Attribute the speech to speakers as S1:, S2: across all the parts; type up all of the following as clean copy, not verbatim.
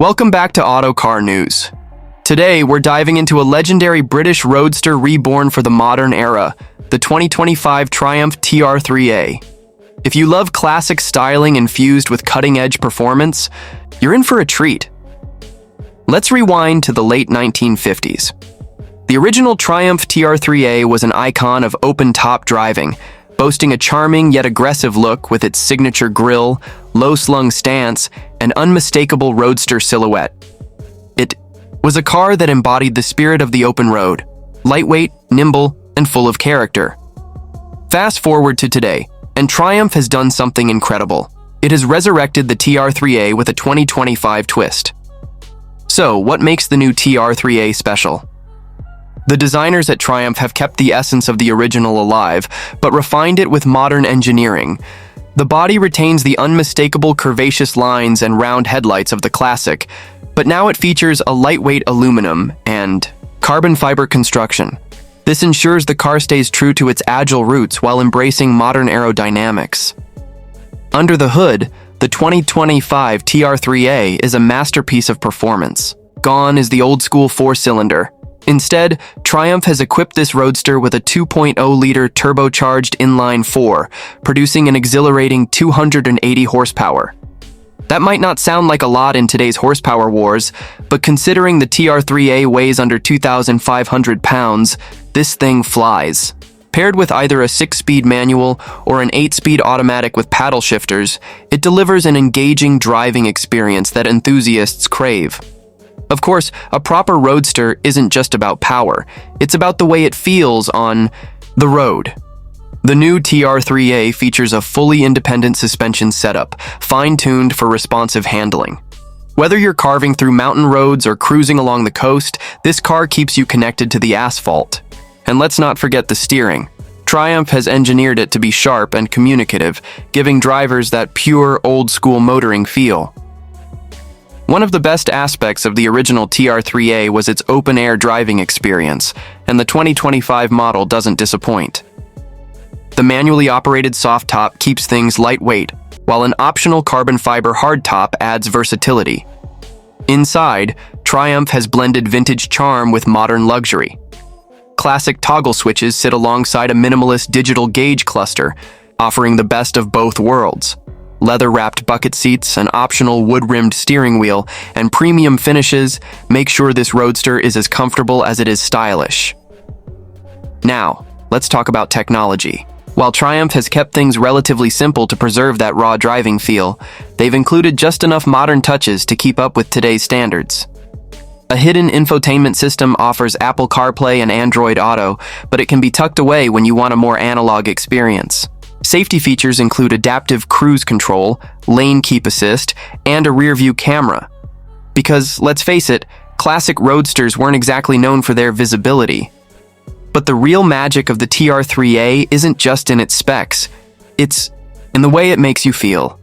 S1: Welcome back to Auto Car News. Today, we're diving into a legendary British roadster reborn for the modern era, the 2025 Triumph TR3A. If you love classic styling infused with cutting-edge performance, you're in for a treat. Let's rewind to the late 1950s. The original Triumph TR3A was an icon of open-top driving, boasting a charming yet aggressive look with its signature grille, low-slung stance, and unmistakable roadster silhouette. It was a car that embodied the spirit of the open road, lightweight, nimble, and full of character. Fast forward to today, and Triumph has done something incredible. It has resurrected the TR3A with a 2025 twist. So, what makes the new TR3A special? The designers at Triumph have kept the essence of the original alive, but refined it with modern engineering. The body retains the unmistakable curvaceous lines and round headlights of the classic, but now it features a lightweight aluminum and carbon fiber construction. This ensures the car stays true to its agile roots while embracing modern aerodynamics. Under the hood, the 2025 TR3A is a masterpiece of performance. Gone is the old-school four-cylinder. Instead, Triumph has equipped this roadster with a 2.0-liter turbocharged inline-4, producing an exhilarating 280 horsepower. That might not sound like a lot in today's horsepower wars, but considering the TR3A weighs under 2,500 pounds, this thing flies. Paired with either a 6-speed manual or an 8-speed automatic with paddle shifters, it delivers an engaging driving experience that enthusiasts crave. Of course, a proper roadster isn't just about power, it's about the way it feels on the road. The new TR3A features a fully independent suspension setup, fine-tuned for responsive handling. Whether you're carving through mountain roads or cruising along the coast, this car keeps you connected to the asphalt. And let's not forget the steering. Triumph has engineered it to be sharp and communicative, giving drivers that pure, old-school motoring feel. One of the best aspects of the original TR3A was its open-air driving experience, and the 2025 model doesn't disappoint. The manually operated soft top keeps things lightweight, while an optional carbon fiber hardtop adds versatility. Inside, Triumph has blended vintage charm with modern luxury. Classic toggle switches sit alongside a minimalist digital gauge cluster, offering the best of both worlds. Leather-wrapped bucket seats, an optional wood-rimmed steering wheel, and premium finishes make sure this roadster is as comfortable as it is stylish. Now, let's talk about technology. While Triumph has kept things relatively simple to preserve that raw driving feel, they've included just enough modern touches to keep up with today's standards. A hidden infotainment system offers Apple CarPlay and Android Auto, but it can be tucked away when you want a more analog experience. Safety features include adaptive cruise control, lane keep assist, and a rear-view camera. Because, let's face it, classic roadsters weren't exactly known for their visibility. But the real magic of the TR3A isn't just in its specs, it's in the way it makes you feel.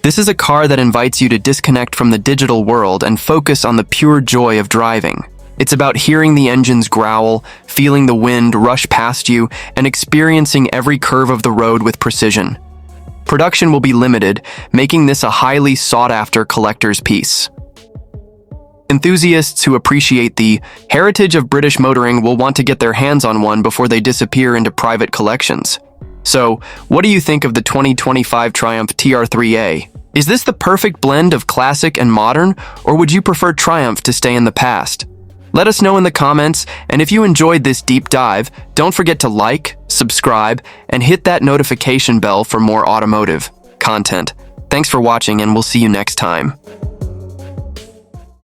S1: This is a car that invites you to disconnect from the digital world and focus on the pure joy of driving. It's about hearing the engines growl, feeling the wind rush past you, and experiencing every curve of the road with precision. Production will be limited, making this a highly sought-after collector's piece. Enthusiasts who appreciate the heritage of British motoring will want to get their hands on one before they disappear into private collections. So, what do you think of the 2025 Triumph TR3A? Is this the perfect blend of classic and modern, or would you prefer Triumph to stay in the past? Let us know in the comments, and if you enjoyed this deep dive, don't forget to like, subscribe, and hit that notification bell for more automotive content. Thanks for watching, and we'll see you next time.